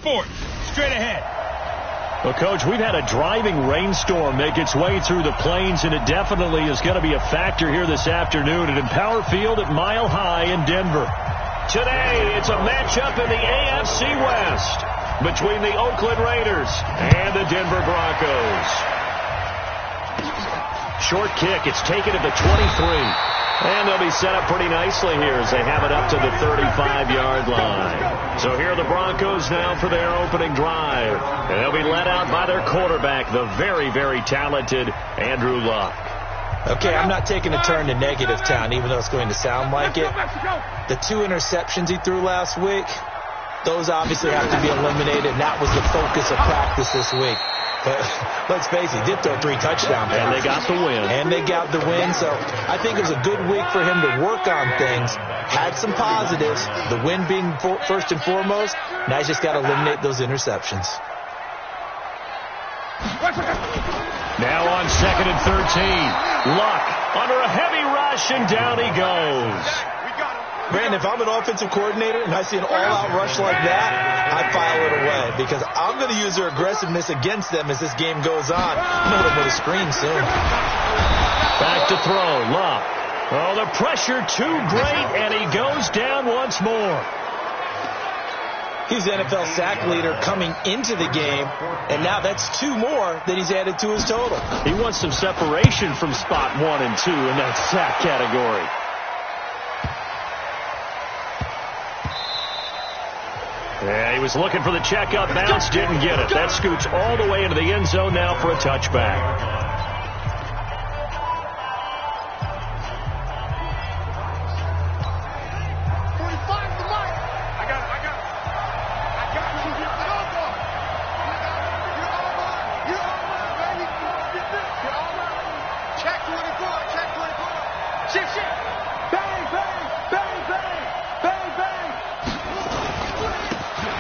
Sports. Straight ahead. Well, Coach, we've had a driving rainstorm make its way through the plains, and it definitely is going to be a factor here this afternoon at Empower Field at Mile High in Denver. Today, it's a matchup in the AFC West between the Oakland Raiders and the Denver Broncos. Short kick. It's taken at the 23. And they'll be set up pretty nicely here as they have it up to the 35-yard line. So here are the Broncos now for their opening drive. And they'll be led out by their quarterback, the very, very talented Andrew Luck. Okay, I'm not taking a turn to negative town, even though it's going to sound like it. The 2 interceptions he threw last week, those obviously have to be eliminated, and that was the focus of practice this week. But let's face it, he did throw 3 touchdown passes. And they got the win. So I think it was a good week for him to work on things. Had some positives, the win being first and foremost. Now he's just got to eliminate those interceptions. Now on 2nd and 13. Luck under a heavy rush, and down he goes. Brandon, if I'm an offensive coordinator and I see an all-out rush like that, I file it away because I'm going to use their aggressiveness against them as this game goes on. I'm going to put a screen soon. Back to throw, Luck. Oh, the pressure too great, and he goes down once more. He's the NFL sack leader coming into the game, and now that's 2 more that he's added to his total. He wants some separation from spot 1 and 2 in that sack category. Yeah, he was looking for the checkup bounce, didn't get it. That scoots all the way into the end zone now for a touchback.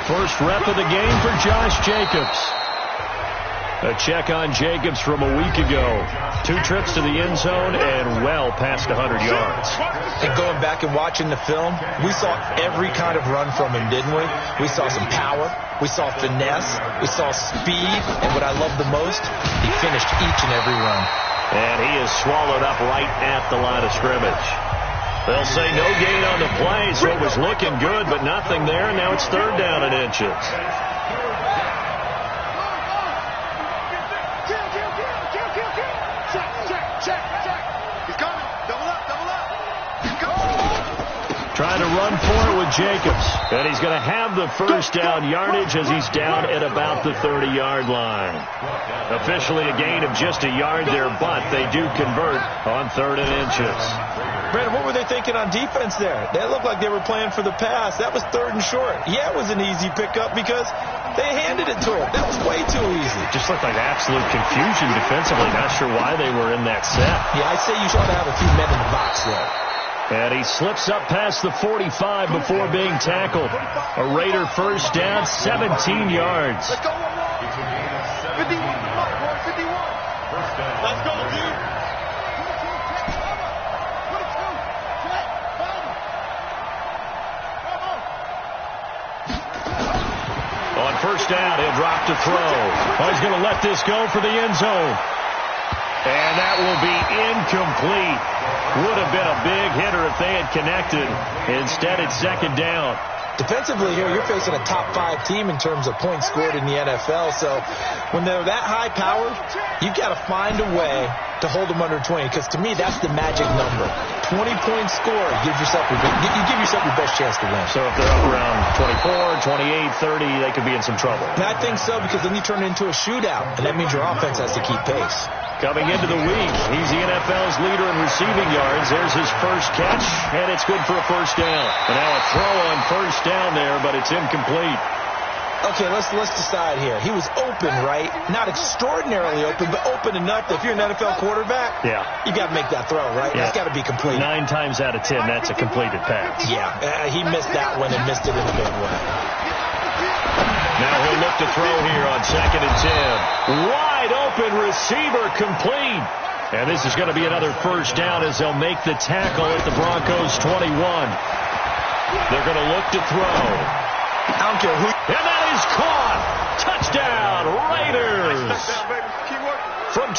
First rep of the game for Josh Jacobs. A check on Jacobs from a week ago. 2 trips to the end zone and well past 100 yards. And going back and watching the film, we saw every kind of run from him, didn't we? We saw some power. We saw finesse. We saw speed. And what I love the most, he finished each and every run. And he is swallowed up right at the line of scrimmage. They'll say no gain on the play, so it was looking good, but nothing there, and now it's 3rd down and inches. Trying to run for it with Jacobs, and he's going to have the first down yardage as he's down at about the 30-yard line. Officially a gain of just a yard there, but they do convert on 3rd and inches. Brandon, what were they thinking on defense there? They looked like they were playing for the pass. That was 3rd and short. Yeah, it was an easy pickup because they handed it to him. That was way too easy. Just looked like absolute confusion defensively. Not sure why they were in that set. Yeah, I'd say you ought to have a few men in the box there. And he slips up past the 45 before being tackled. A Raider first down, 17 yards. Let's go, 51. 51. Let's go, dude. On first down, he'll drop to throw. Oh, he's going to let this go for the end zone. And that will be incomplete. Would have been a big hitter if they had connected. Instead, it's 2nd down. Defensively here, you're facing a top 5 team in terms of points scored in the NFL. So when they're that high-powered, you've got to find a way to hold them under 20. Because to me, that's the magic number. 20-point score gives yourself you give yourself your best chance to win. So if they're up around 24, 28, 30, they could be in some trouble. And I think so, because then you turn it into a shootout, and that means your offense has to keep pace. Coming into the week, he's the NFL's leader in receiving yards. There's his first catch, and it's good for a first down. And now a throw on first down there, but it's incomplete. Okay, let's decide here. He was open, right? Not extraordinarily open, but open enough that if you're an NFL quarterback, you got to make that throw, right? Yeah. That's got to be complete. 9 times out of 10, that's a completed pass. Yeah, he missed that one and missed it in a big way. Now he'll look to throw here on 2nd and 10. Wide open receiver complete. And this is going to be another first down as they'll make the tackle at the Broncos 21. They're going to look to throw. I don't care who. And that is caught.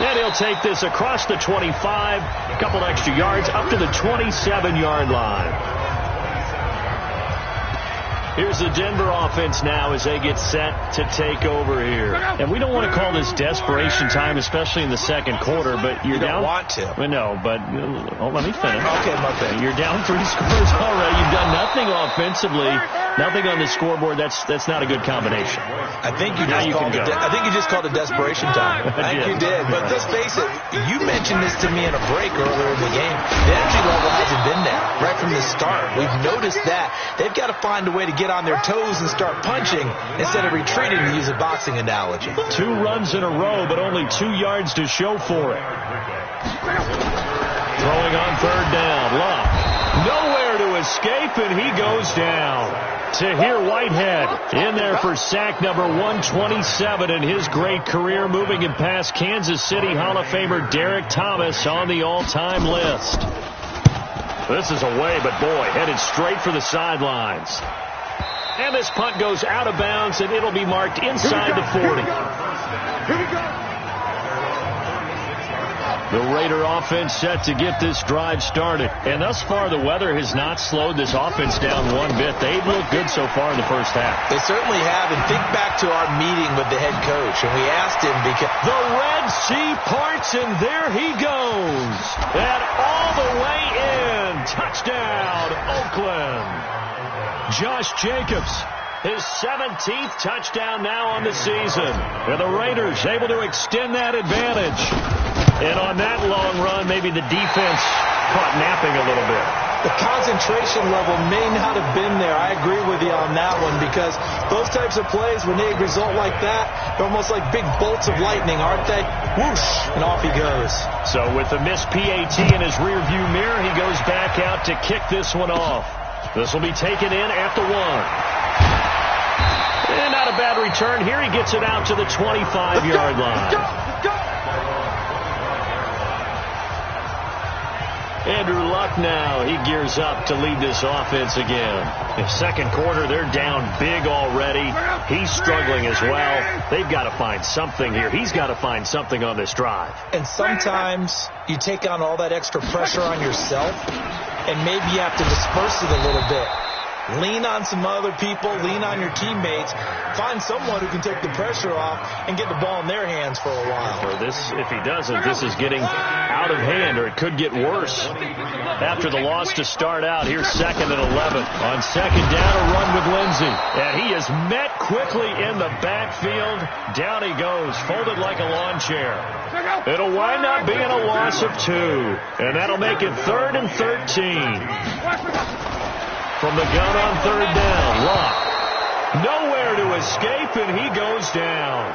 And he'll take this across the 25, a couple extra yards, up to the 27-yard line. Here's the Denver offense now as they get set to take over here. And we don't want to call this desperation time, especially in the second quarter, but you're down. You don't want to. No, but let me finish. Okay, my thing. You're down 3 scores already. You've done nothing offensively, nothing on the scoreboard. That's not a good combination. I think you just called it desperation time. I think you did. But let's face it, you mentioned this to me in a break earlier in the game. The energy level hasn't been there right from the start. We've noticed that. They've got to find a way to get on their toes and start punching instead of retreating, to use a boxing analogy. 2 runs in a row, but only 2 yards to show for it. Throwing on third down. Luck. Nowhere to escape, and he goes down. Tahir Whitehead in there for sack number 127 in his great career, moving it past Kansas City Hall of Famer Derek Thomas on the all-time list. This is away, but boy, headed straight for the sidelines. And this punt goes out of bounds, and it'll be marked inside the 40. Here we go. The Raider offense set to get this drive started. And thus far, the weather has not slowed this offense down one bit. They've looked good so far in the first half. They certainly have. And think back to our meeting with the head coach. And we asked him because the Red Sea parts, and there he goes. And all the way in. Touchdown, Oakland. Josh Jacobs, his 17th touchdown now on the season. And the Raiders able to extend that advantage. And on that long run, maybe the defense caught napping a little bit. The concentration level may not have been there. I agree with you on that one, because those types of plays, when they result like that, they're almost like big bolts of lightning, aren't they? Whoosh, and off he goes. So with the missed PAT in his rearview mirror, he goes back out to kick this one off. This will be taken in at the 1. And not a bad return. Here he gets it out to the 25-yard line. Go! Andrew Luck now, he gears up to lead this offense again. In second quarter, they're down big already. He's struggling as well. They've got to find something here. He's got to find something on this drive. And sometimes you take on all that extra pressure on yourself, and maybe you have to disperse it a little bit. Lean on some other people, lean on your teammates, find someone who can take the pressure off and get the ball in their hands for a while. Or this, if he doesn't, this is getting out of hand, or it could get worse. After the loss to start out, here's 2nd and 11. On second down, a run with Lindsey. And he is met quickly in the backfield. Down he goes, folded like a lawn chair. It'll wind up being a loss of 2. And that'll make it 3rd and 13. From the gun on third down, Luck. Nowhere to escape, and he goes down.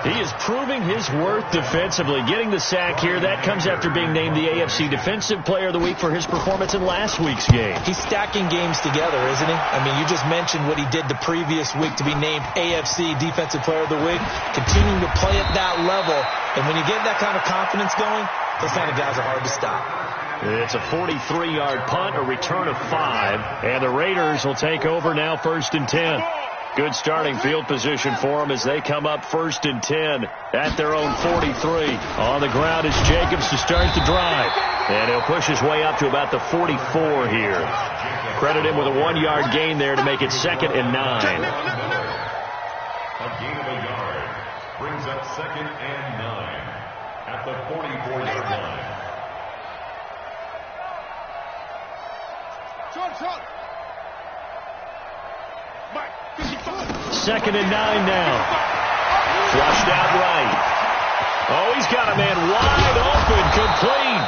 He is proving his worth defensively, getting the sack here. That comes after being named the AFC Defensive Player of the Week for his performance in last week's game. He's stacking games together, isn't he? I mean, you just mentioned what he did the previous week to be named AFC Defensive Player of the Week, continuing to play at that level. And when you get that kind of confidence going, those kind of guys are hard to stop. It's a 43-yard punt, a return of 5, and the Raiders will take over now 1st and 10. Good starting field position for them as they come up 1st and 10 at their own 43. On the ground is Jacobs to start the drive, and he'll push his way up to about the 44 here. Credit him with a 1-yard gain there to make it 2nd and 9. A gain of a yard brings up 2nd and 9 at the 44-yard line. Short. 2nd and 9 now. Flushed out right. Oh, he's got a man wide open, complete.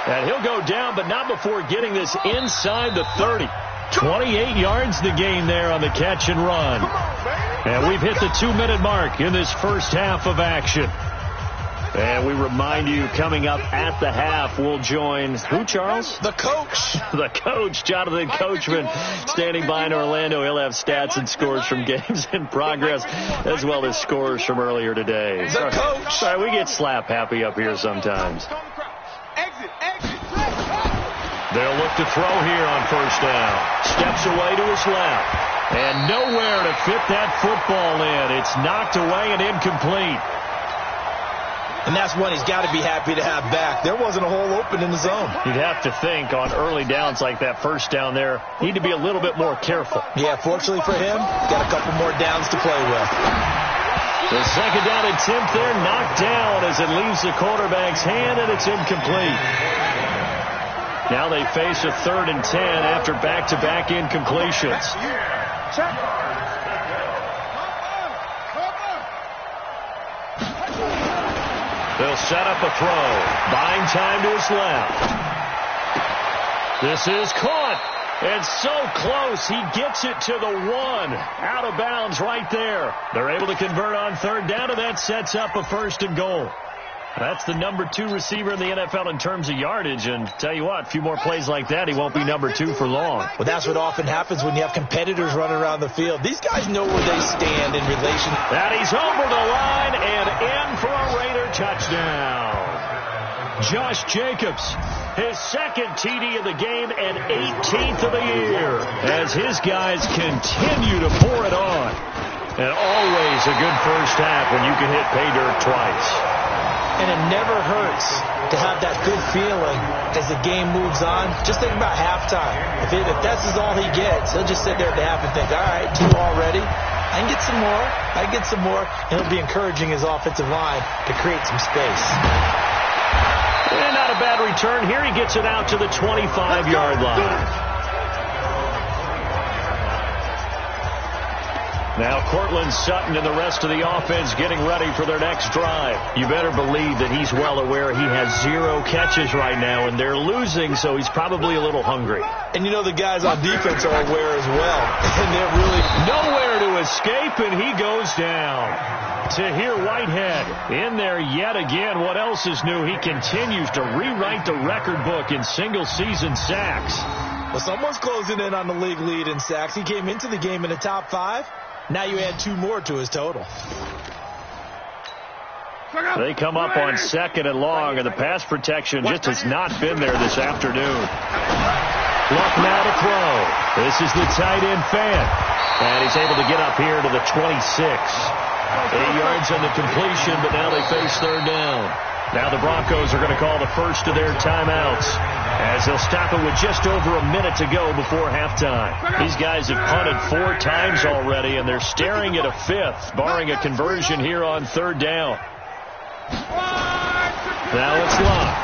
And he'll go down, but not before getting this inside the 30. 28 yards the gain there on the catch and run. And we've hit the 2-minute mark in this first half of action. And we remind you, coming up at the half, we'll join who, Charles? The coach. The coach, Jonathan Coachman, standing by in Orlando. He'll have stats and scores from games in progress, as well as scores from earlier today. The coach. Sorry, we get slap happy up here sometimes. They'll look to throw here on 1st down. Steps away to his left. And nowhere to fit that football in. It's knocked away and incomplete. And that's one he's got to be happy to have back. There wasn't a hole open in the zone. You'd have to think on early downs like that first down there, need to be a little bit more careful. Yeah, fortunately for him, got a couple more downs to play with. The second down attempt there knocked down as it leaves the quarterback's hand, and it's incomplete. Now they face a 3rd and 10 after back-to-back incompletions. They'll set up a throw. Buying time to his left. This is caught. And so close. He gets it to the 1. Out of bounds right there. They're able to convert on 3rd down, and that sets up a 1st and goal. That's the number 2 receiver in the NFL in terms of yardage. And tell you what, a few more plays like that, he won't be number 2 for long. Well, that's what often happens when you have competitors running around the field. These guys know where they stand in relation. And he's over the line and in for a Raider touchdown. Josh Jacobs, his 2nd TD of the game and 18th of the year as his guys continue to pour it on. And always a good first half when you can hit pay dirt twice. And it never hurts to have that good feeling as the game moves on. Just think about halftime. If that's all he gets, he'll just sit there at the half and think, all right, 2 already. I can get some more. I can get some more. And he'll be encouraging his offensive line to create some space. And not a bad return here. He gets it out to the 25-yard line. Now Cortland Sutton and the rest of the offense getting ready for their next drive. You better believe that he's well aware he has 0 catches right now, and they're losing, so he's probably a little hungry. And you know the guys on defense are aware as well. And they're really nowhere to escape, and he goes down. Tahir Whitehead in there yet again. What else is new? He continues to rewrite the record book in single-season sacks. Well, someone's closing in on the league lead in sacks. He came into the game in the top 5. Now you add 2 more to his total. They come up on 2nd and long, and the pass protection just has not been there this afternoon. Luck now to throw. This is the tight end Fant. And he's able to get up here to the 26. 8 yards on the completion, but now they face 3rd down. Now the Broncos are going to call the first of their timeouts as they'll stop it with just over a minute to go before halftime. These guys have punted 4 times already, and they're staring at a 5th, barring a conversion here on 3rd down. Now it's Locke.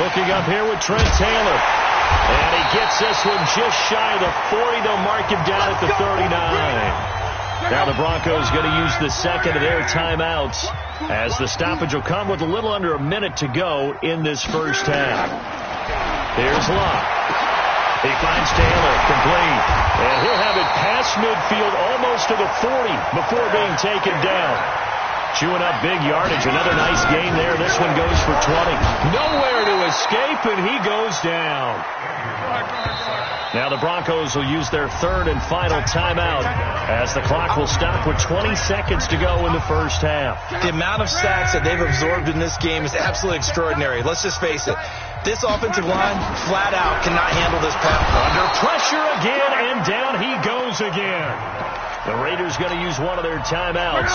Hooking up here with Trent Taylor. And he gets this one just shy of the 40. They'll mark him down at the 39. Now the Broncos going to use the 2nd of their timeouts as the stoppage will come with a little under a minute to go in this first half. Here's Locke. He finds Taylor, complete. And he'll have it past midfield almost to the 40 before being taken down. Chewing up big yardage. Another nice gain there. This one goes for 20. Nowhere to escape, and he goes down. Now the Broncos will use their 3rd and final timeout as the clock will stop with 20 seconds to go in the first half. The amount of sacks that they've absorbed in this game is absolutely extraordinary. Let's just face it. This offensive line, flat out, cannot handle this pass. Under pressure again, and down he goes again. The Raiders going to use one of their timeouts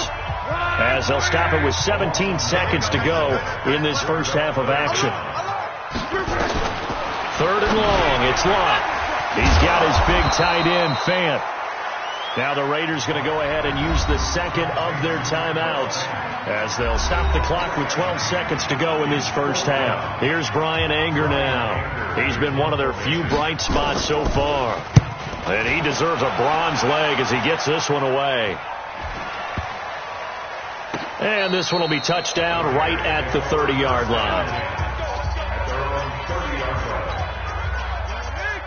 as they'll stop it with 17 seconds to go in this first half of action. 3rd and long, it's Locke. He's got his big tight end, Fant. Now the Raiders going to go ahead and use the 2nd of their timeouts as they'll stop the clock with 12 seconds to go in this first half. Here's Brian Anger now. He's been one of their few bright spots so far. And he deserves a bronze leg as he gets this one away. And this one will be touchdown right at the 30-yard line.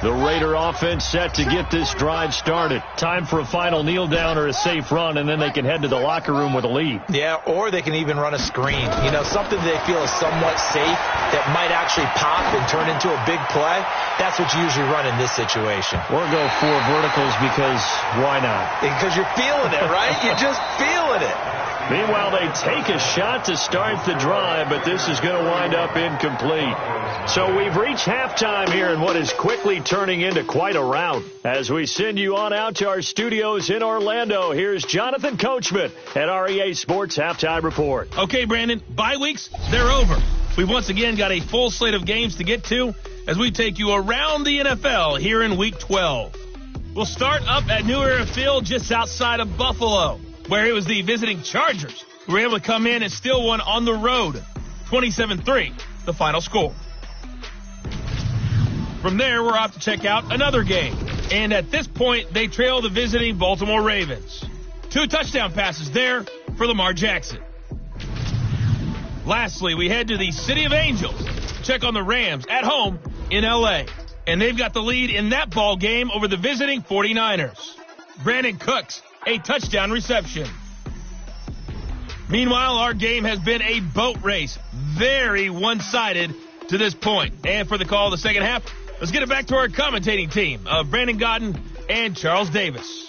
The Raider offense set to get this drive started. Time for a final kneel down or a safe run, and then they can head to the locker room with a lead. Yeah, or they can even run a screen. You know, something they feel is somewhat safe that might actually pop and turn into a big play. That's what you usually run in this situation. Or go 4 verticals because why not? Because you're feeling it, right? You're just feeling it. Meanwhile, they take a shot to start the drive, but this is going to wind up incomplete. So we've reached halftime here in what is quickly turning into quite a rout. As we send you on out to our studios in Orlando, here's Jonathan Coachman at REA Sports Halftime Report. Okay, Brandon, bye weeks, they're over. We've once again got a full slate of games to get to as we take you around the NFL here in Week 12. We'll start up at New Era Field just outside of Buffalo, where it was the visiting Chargers who were able to come in and steal one on the road. 27-3, the final score. From there, we're off to check out another game. And at this point, they trail the visiting Baltimore Ravens. 2 touchdown passes there for Lamar Jackson. Lastly, we head to the City of Angels to check on the Rams at home in L.A. And they've got the lead in that ball game over the visiting 49ers. Brandon Cooks, a touchdown reception. Meanwhile, our game has been a boat race. Very one-sided to this point. And for the call of the second half, let's get it back to our commentating team of Brandon Godden and Charles Davis.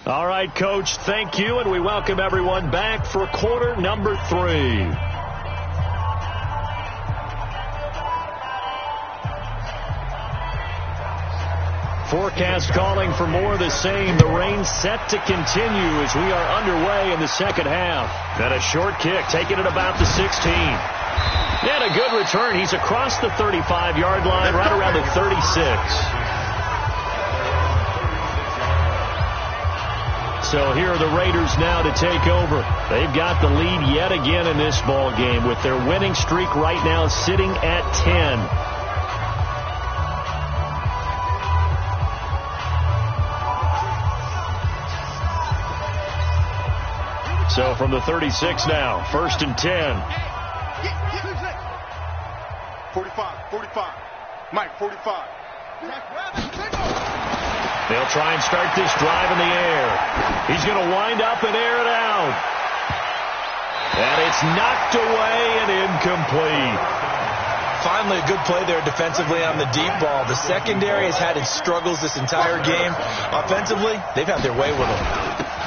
All right, Coach, thank you, and we welcome everyone back for quarter number 3. Forecast calling for more of the same. The rain set to continue as we are underway in the second half. And a short kick taken at about the 16. And a good return. He's across the 35-yard line, right around the 36. So here are the Raiders now to take over. They've got the lead yet again in this ball game with their winning streak right now sitting at 10. So from the 36 now, 1st and 10. 45. Mike, 45. They'll try and start this drive in the air. He's going to wind up and air it out. And it's knocked away and incomplete. Finally, a good play there defensively on the deep ball. The secondary has had its struggles this entire game. Offensively, they've had their way with them.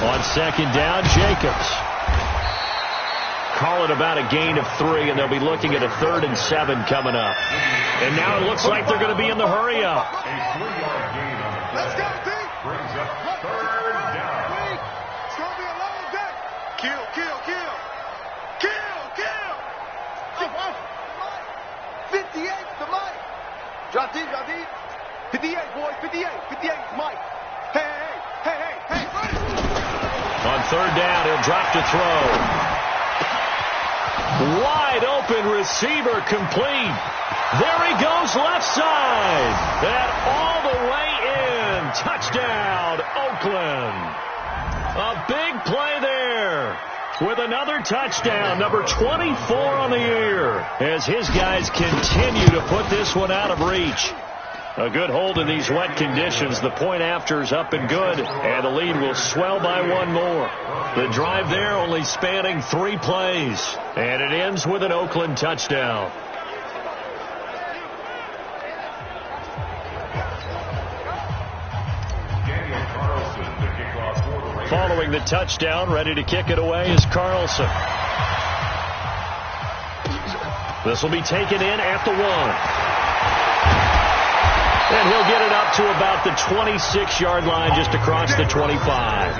On second down, Jacobs. Call it about a gain of 3, and they'll be looking at a 3rd and 7 coming up. And now it looks like they're going to be in the hurry up. A 3-yard gain on the play. Let's go, D. Brings up 3rd down. It's going to be a long day. Kill. 58 to Mike. Drop D. 58, boys. 58 Mike. Hey. On 3rd down, he'll drop to throw. Wide open receiver complete. There he goes left side. That all the way in. Touchdown, Oakland. A big play there. With another touchdown, number 24 on the year, as his guys continue to put this one out of reach. A good hold in these wet conditions. The point after is up and good, and the lead will swell by 1 more. The drive there only spanning 3 plays, and it ends with an Oakland touchdown. Following the touchdown, ready to kick it away is Carlson. This will be taken in at the 1. And he'll get it up to about the 26-yard line, just across the 25.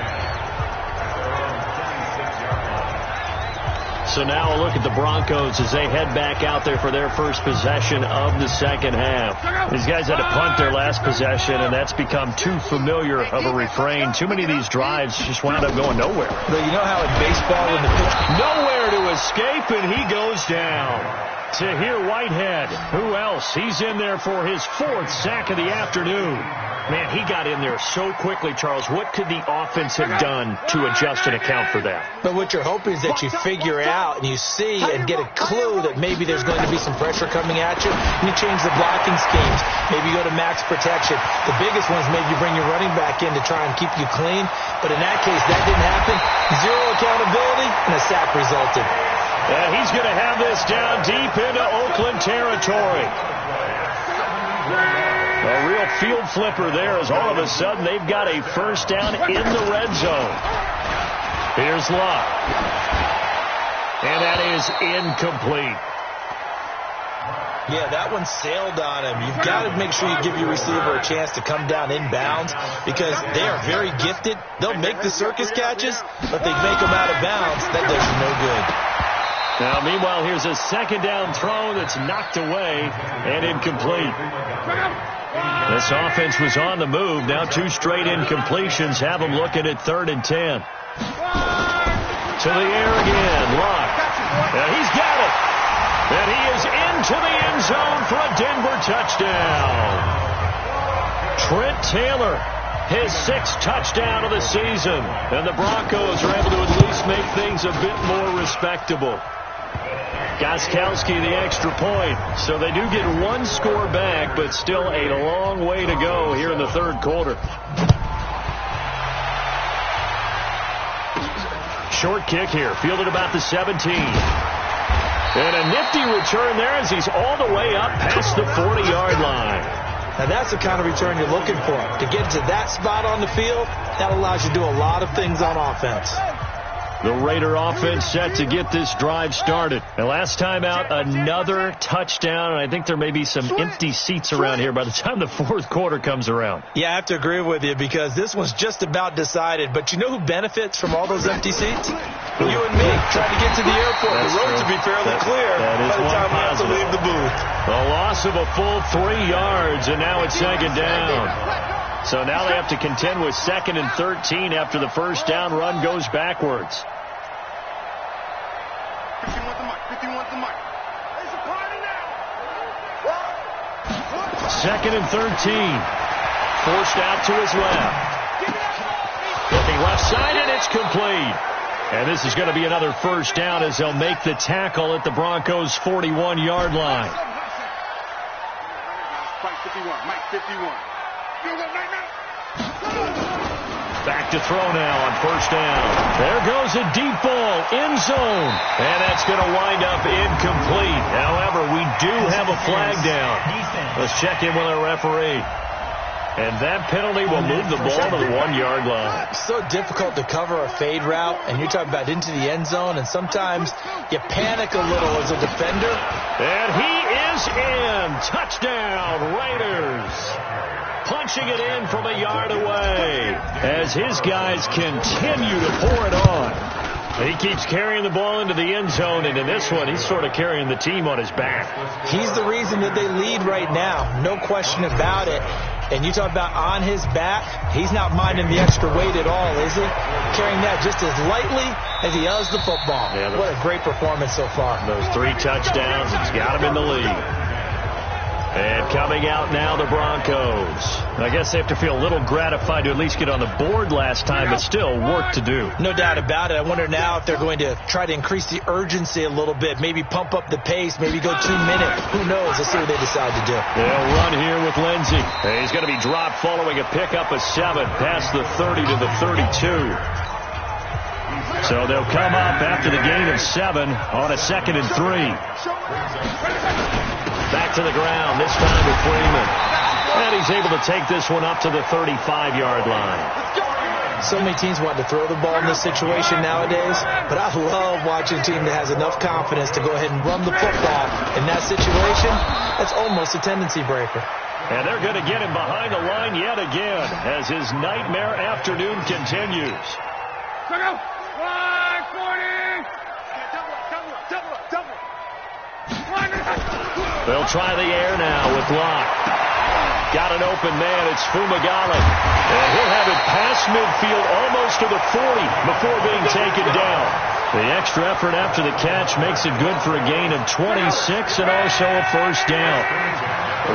So now a look at the Broncos as they head back out there for their first possession of the second half. These guys had to punt their last possession, and that's become too familiar of a refrain. Too many of these drives just wound up going nowhere. But you know how in baseball when the pitch... Nowhere to escape, and he goes down. Tahir Whitehead. Who else? He's in there for his 4th sack of the afternoon. Man, he got in there so quickly, Charles. What could the offense have done to adjust and account for that? But what you're hoping is that you figure out and you see and get a clue that maybe there's going to be some pressure coming at you, and you change the blocking schemes. Maybe you go to max protection. The biggest one is maybe you bring your running back in to try and keep you clean. But in that case, that didn't happen. 0 accountability and a the sack resulted. And he's going to have this down deep into Oakland territory. A real field flipper there as all of a sudden they've got a first down in the red zone. Here's Luck. And that is incomplete. Yeah, that one sailed on him. You've got to make sure you give your receiver a chance to come down inbounds because they are very gifted. They'll make the circus catches, but they make them out of bounds. That does you no good. Now, meanwhile, here's a second down throw that's knocked away and incomplete. This offense was on the move. Now 2 straight incompletions have them looking at 3rd and 10. To the air again. Luck. He's got it. And he is into the end zone for a Denver touchdown. Trent Taylor, his 6th touchdown of the season. And the Broncos are able to at least make things a bit more respectable. Gostkowski the extra point. So they do get 1 score back, but still a long way to go here in the 3rd quarter. Short kick here, fielded about the 17. And a nifty return there as he's all the way up past the 40-yard line. Now that's the kind of return you're looking for. To get to that spot on the field, that allows you to do a lot of things on offense. The Raider offense set to get this drive started. And last time out, another touchdown. And I think there may be some empty seats around here by the time the 4th quarter comes around. Yeah, I have to agree with you because this one's just about decided. But you know who benefits from all those empty seats? You and me trying to get to the airport. That's the roads true. will be fairly clear by the time we have to leave the booth. A loss of a full 3 yards, and now it's 2nd down. So now they have to contend with 2nd and 13 after the first down run goes backwards. 51 to Mike. 51 to Mike. It's a party now. 2nd and 13. Forced out to his left. Looking left side, and it's complete. And this is going to be another first down as they'll make the tackle at the Broncos' 41-yard line. Mike 51. Mike 51. Back to throw now on first down. There goes a deep ball, end zone. And that's going to wind up incomplete. However, we do have a flag down. Let's check in with our referee. And that penalty will move the ball to the 1-yard line. So difficult to cover a fade route, and you're talking about into the end zone, and sometimes you panic a little as a defender. And he is in. Touchdown, Raiders. Punching it in from a yard away as his guys continue to pour it on. He keeps carrying the ball into the end zone, and in this one, he's sort of carrying the team on his back. He's the reason that they lead right now, no question about it. And you talk about on his back, he's not minding the extra weight at all, is he? Carrying that just as lightly as he does the football. Yeah, what a great performance so far. Those 3 touchdowns, it's got him in the lead. And coming out now, the Broncos. I guess they have to feel a little gratified to at least get on the board last time, but still work to do. No doubt about it. I wonder now if they're going to try to increase the urgency a little bit, maybe pump up the pace, maybe go 2 minutes. Who knows? Let's see what they decide to do. They'll run here with Lindsey. He's going to be dropped following a pickup of 7 past the 30 to the 32. So they'll come up after the gain of 7 on a 2nd and 3. Back to the ground, this time with Freeman. And he's able to take this one up to the 35-yard line. So many teams want to throw the ball in this situation nowadays, but I love watching a team that has enough confidence to go ahead and run the football. In that situation, that's almost a tendency breaker. And they're going to get him behind the line yet again as his nightmare afternoon continues. Look out! 140! Double. They'll try the air now with Locke. Got an open man. It's Fumagalli. And he'll have it past midfield almost to the 40 before being taken down. The extra effort after the catch makes it good for a gain of 26 and also a first down.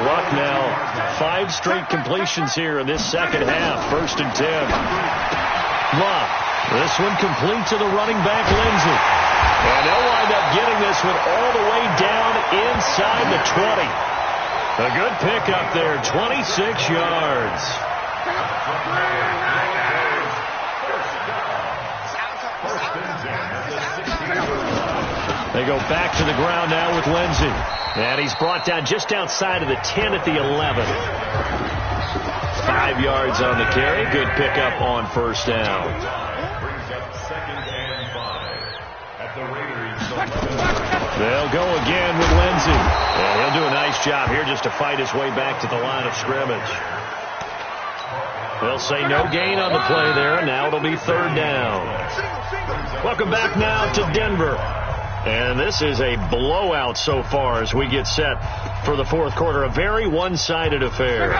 Luck now, 5 straight completions here in this second half. 1st and 10. Luck. This one complete to the running back, Lindsey. And they'll wind up getting this one all the way down inside the 20. A good pickup there, 26 yards. They go back to the ground now with Lindsey. And he's brought down just outside of the 10 at the 11. 5 yards on the carry. Good pickup on first down. Brings up 2nd and 5 at the Raiders. They'll go again with Lindsey. And he'll do a nice job here just to fight his way back to the line of scrimmage. They'll say no gain on the play there, and now it'll be 3rd down. Welcome back now to Denver. And this is a blowout so far as we get set for the 4th quarter. A very one-sided affair.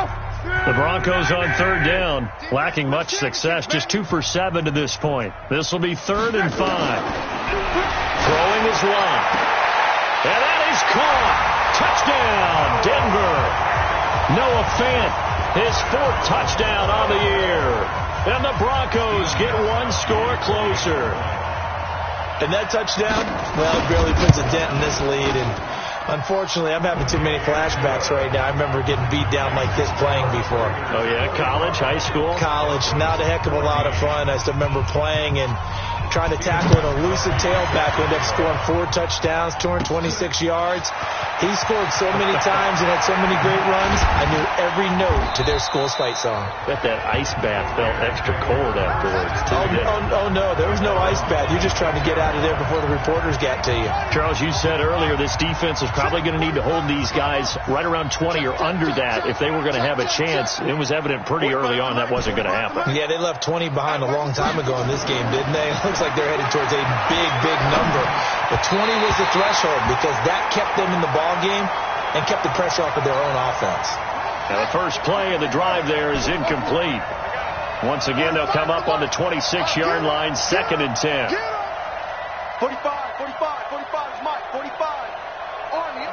The Broncos on 3rd down, lacking much success, just 2 for 7 to this point. This will be 3rd and 5. Throwing is Lott. And that is caught. Touchdown, Denver. Noah Fant, his 4th touchdown on the year. And the Broncos get 1 score closer. And that touchdown, well, it barely puts a dent in this lead. And unfortunately, I'm having too many flashbacks right now. I remember getting beat down like this playing before. Oh, yeah? College, high school? College. Not a heck of a lot of fun. I still remember playing and trying to tackle an elusive tailback who ended up scoring 4 touchdowns, 226 yards. He scored so many times and had so many great runs, I knew every note to their school's fight song. Bet that ice bath felt extra cold afterwards, too. Oh, no, there was no ice bath. You're just trying to get out of there before the reporters got to you. Charles, you said earlier this defense is probably going to need to hold these guys right around 20 or under that if they were going to have a chance. It was evident pretty early on that wasn't going to happen. Yeah, they left 20 behind a long time ago in this game, didn't they? It looks like they're headed towards a big, big number. But 20 was the threshold because that kept them in the ball game and kept the pressure off of their own offense. Now the first play of the drive there is incomplete. Once again, they'll come up on the 26-yard line, 2nd and 10. 45 is Mike, 45. Army,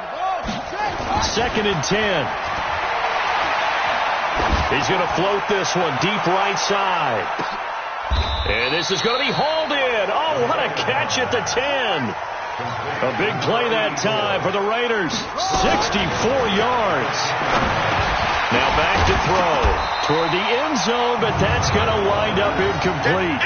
2nd and 10. He's going to float this one deep right side. And this is going to be hauled in. Oh, what a catch at the 10. A big play that time for the Raiders. 64 yards. Now back to throw toward the end zone, but that's going to wind up incomplete.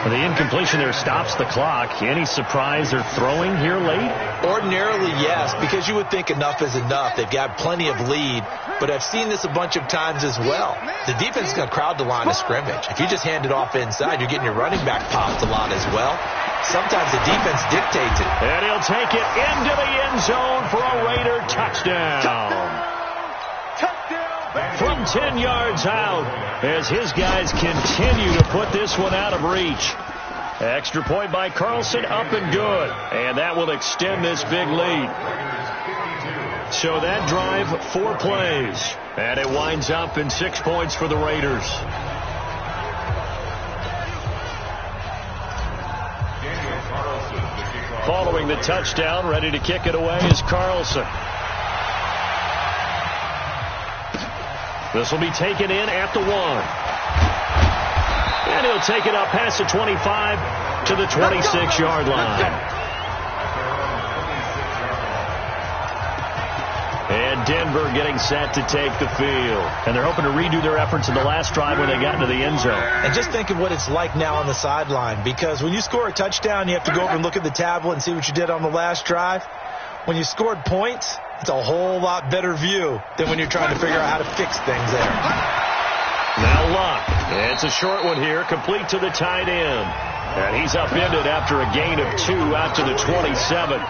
The incompletion there stops the clock. Any surprise they're throwing here late? Ordinarily, yes, because you would think enough is enough. They've got plenty of lead, but I've seen this a bunch of times as well. The defense is going to crowd the line of scrimmage. If you just hand it off inside, you're getting your running back popped a lot as well. Sometimes the defense dictates it. And he'll take it into the end zone for a Raider touchdown. From 10 yards out as his guys continue to put this one out of reach. Extra point by Carlson, up and good. And that will extend this big lead. So that drive, 4 plays. And it winds up in 6 points for the Raiders. Following the touchdown, ready to kick it away is Carlson. This will be taken in at the 1. And he'll take it up past the 25 to the 26-yard line. And Denver getting set to take the field. And they're hoping to redo their efforts in the last drive when they got into the end zone. And just think of what it's like now on the sideline. Because when you score a touchdown, you have to go over and look at the tablet and see what you did on the last drive. When you scored points, it's a whole lot better view than when you're trying to figure out how to fix things there. Now Lott. It's a short one here, complete to the tight end. And he's upended after a gain of 2 out to the 27.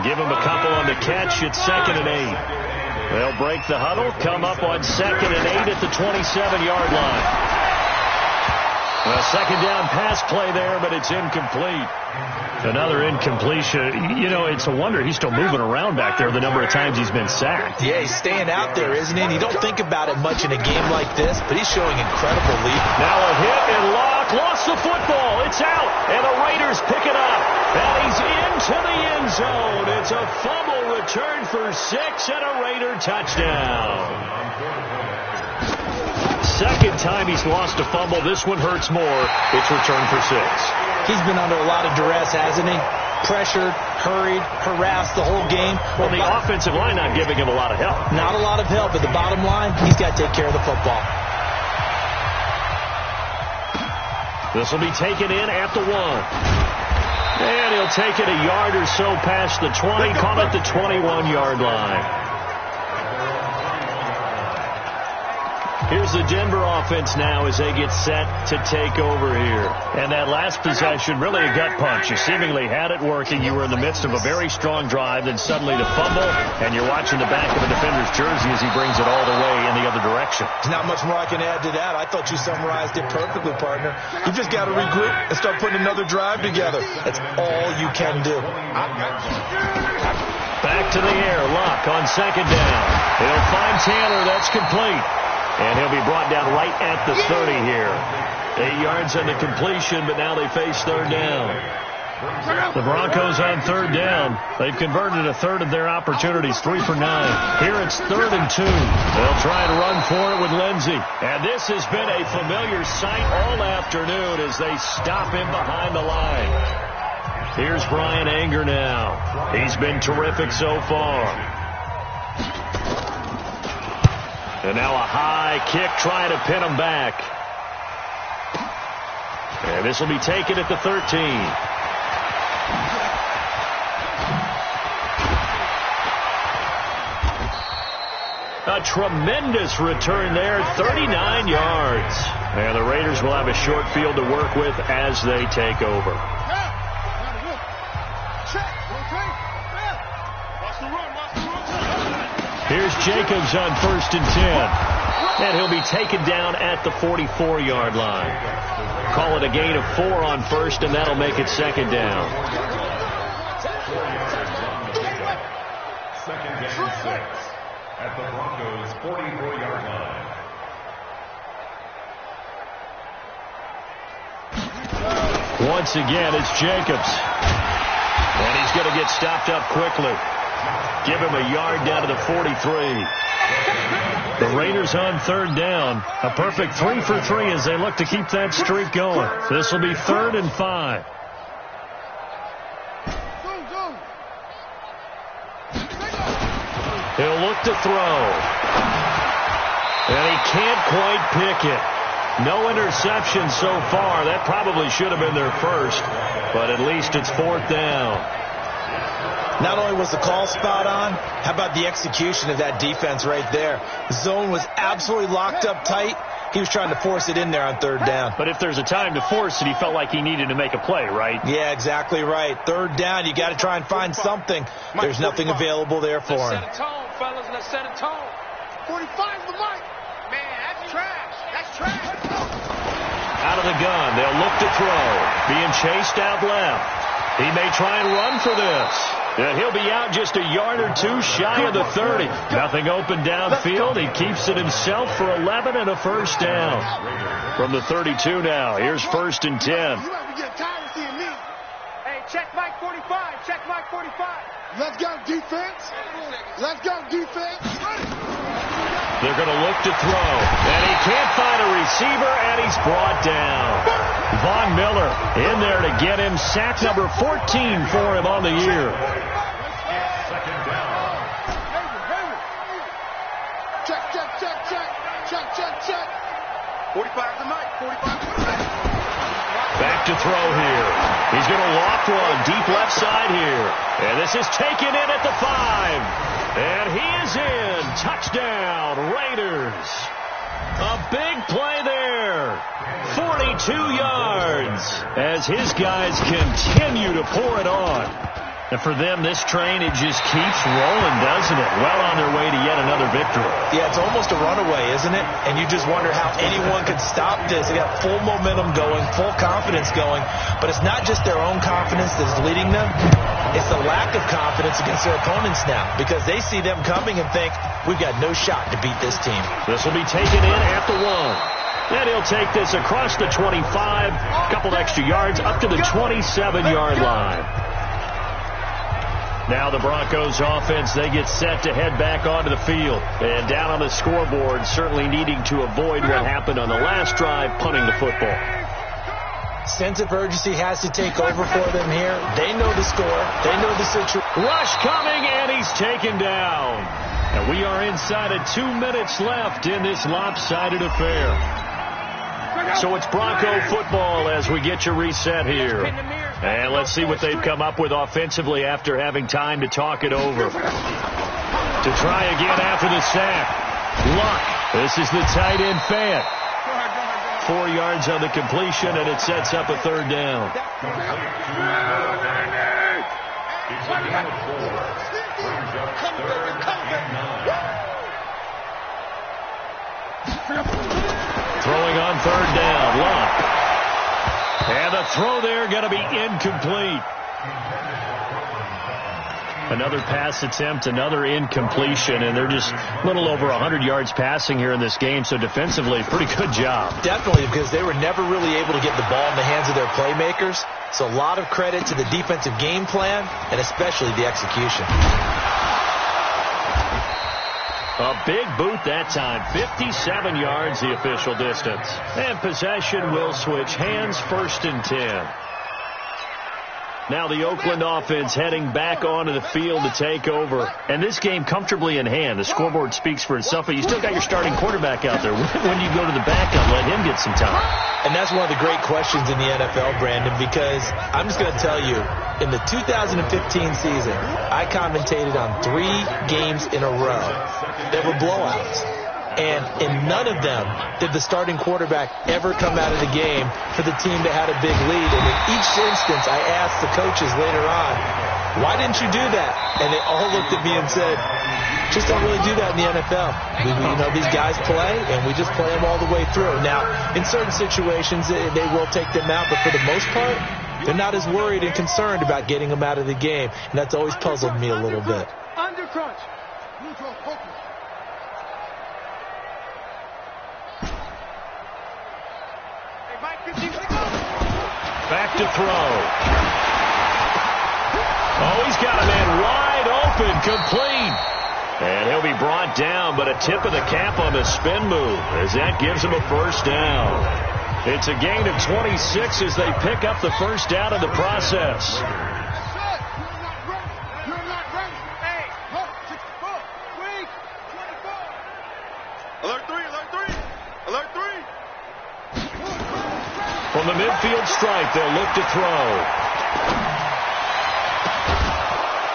Give him a couple on the catch. It's 2nd and 8. They'll break the huddle, come up on 2nd and 8 at the 27-yard line. A 2nd down pass play there, but it's incomplete. Another incompletion. You know, it's a wonder he's still moving around back there the number of times he's been sacked. Yeah, he's staying out there, isn't he? And you don't think about it much in a game like this, but he's showing incredible lead. Now a hit and Locke lost the football. It's out, and the Raiders pick it up. And he's into the end zone. It's a fumble return for 6 and a Raider touchdown. 2nd time he's lost a fumble. This one hurts more. It's returned for 6. He's been under a lot of duress, hasn't he? Pressured, hurried, harassed the whole game. Well, the offensive line not giving him a lot of help. Not a lot of help, but the bottom line, he's got to take care of the football. This will be taken in at the 1. And he'll He'll take it a yard or so past the 20, call it the 21-yard line. Here's the Denver offense now as they get set to take over here. And that last possession, really a gut punch. You seemingly had it working. You were in the midst of a very strong drive, then suddenly the fumble, and you're watching the back of the defender's jersey as he brings it all the way in the other direction. There's not much more I can add to that. I thought you summarized it perfectly, partner. You just got to regroup and start putting another drive together. That's all you can do. Back to the air. Luck on second down. He'll find Taylor. That's complete. And he'll be brought down right at the 30 here. 8 yards on the completion, but now they face third down. The Broncos on third down. They've converted a third of their opportunities, 3 for 9. Here it's 3rd and 2. They'll try to run for it with Lindsey. And this has been a familiar sight all afternoon as they stop him behind the line. Here's Brian Anger now. He's been terrific so far. And now a high kick trying to pin him back. And this will be taken at the 13. A tremendous return there, 39 yards. And the Raiders will have a short field to work with as they take over. Here's Jacobs on 1st and 10. And he'll be taken down at the 44-yard line. Call it a gain of 4 on 1st, and that'll make it 2nd down. 2nd and 6 at the Broncos' 44-yard line. Once again, it's Jacobs. And he's going to get stopped up quickly. Give him a yard down to the 43. The Raiders on 3rd down. A perfect 3 for 3 as they look to keep that streak going. This will be 3rd and 5. He'll look to throw. And he can't quite pick it. No interception so far. That probably should have been their first. But at least it's 4th down. Not only was the call spot on, how about the execution of that defense right there? The zone was absolutely locked up tight. He was trying to force it in there on 3rd down. But if there's a time to force it, he felt like he needed to make a play, right? Yeah, exactly right. 3rd down, you got to try and find something. There's nothing available there for him. Let's set a tone, fellas. Let's set a tone. 45 the mic. Man, that's trash. That's trash. Out of the gun, they'll look to throw. Being chased out left. He may try and run for this. And he'll be out just a yard or 2 shy of the 30. Nothing open downfield. He keeps it himself for 11 and a 1st down. From the 32 now. Here's 1st and 10. You might be getting tired of seeing me. Hey, check Mike 45. Check Mike 45. Let's go, defense. Let's go, defense. They're going to look to throw. And he can't find a receiver, and he's brought down. Von Miller in there to get him. Sack number 14 for him on the year. Check. 45 the mic. 45 the mic. Back to throw here. He's going to loft one deep left side here. And this is taken in at the 5. And he is in. Touchdown, Raiders. A big play there. 42 yards as his guys continue to pour it on. And for them, this train, it just keeps rolling, doesn't it? Well on their way to yet another victory. Yeah, it's almost a runaway, isn't it? And you just wonder how anyone could stop this. They got full momentum going, full confidence going. But it's not just their own confidence that's leading them. It's the lack of confidence against their opponents now because they see them coming and think, we've got no shot to beat this team. This will be taken in at the 1. And he'll take this across the 25, a couple extra yards up to the 27-yard line. Now the Broncos offense, they get set to head back onto the field. And down on the scoreboard, certainly needing to avoid what happened on the last drive, punting the football. Sense of urgency has to take over for them here. They know the score. They know the situation. Rush coming, and he's taken down. And we are inside of 2 minutes left in this lopsided affair. So it's Bronco football as we get you reset here. And let's see what they've come up with offensively after having time to talk it over. To try again after the sack. Luck. This is the tight end fan. 4 yards on the completion, and it sets up a third down. Throwing on third down. Luck. And the throw there going to be incomplete. Another pass attempt, another incompletion, and they're just a little over 100 yards passing here in this game, so defensively, pretty good job. Definitely, because they were never really able to get the ball in the hands of their playmakers, so a lot of credit to the defensive game plan and especially the execution. A big boot that time, 57 yards the official distance. And possession will switch hands, 1st and 10. Now the Oakland offense heading back onto the field to take over. And this game comfortably in hand. The scoreboard speaks for itself, but you still got your starting quarterback out there. When do you go to the backup, let him get some time? And that's one of the great questions in the NFL, Brandon, because I'm just going to tell you, in the 2015 season, I commentated on 3 games in a row that were blowouts. And in none of them did the starting quarterback ever come out of the game for the team that had a big lead. And in each instance, I asked the coaches later on, why didn't you do that? And they all looked at me and said, just don't really do that in the NFL. These guys play, and we just play them all the way through. Now, in certain situations, they will take them out, but for the most part, they're not as worried and concerned about getting them out of the game. And that's always puzzled me a little bit. Under crunch. Back to throw. Oh, he's got a man wide open, complete. And he'll be brought down, but a tip of the cap on the spin move as that gives him a first down. It's a gain of 26 as they pick up the first down in the process. From the midfield stripe, they'll look to throw.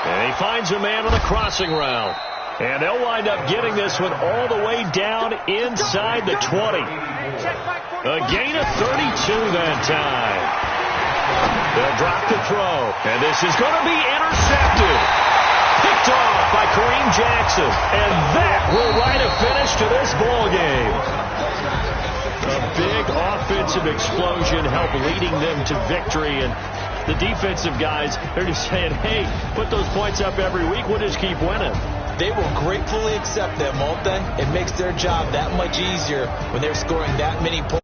And he finds a man on the crossing route. And they'll wind up getting this one all the way down inside the 20. A gain of 32 that time. They'll drop the throw. And this is going to be intercepted. Picked off by Kareem Jackson. And that will write a finish to this ball game. A big offensive explosion helped leading them to victory. And the defensive guys, they're just saying, hey, put those points up every week. We'll just keep winning. They will gratefully accept them, won't they? It makes their job that much easier when they're scoring that many points.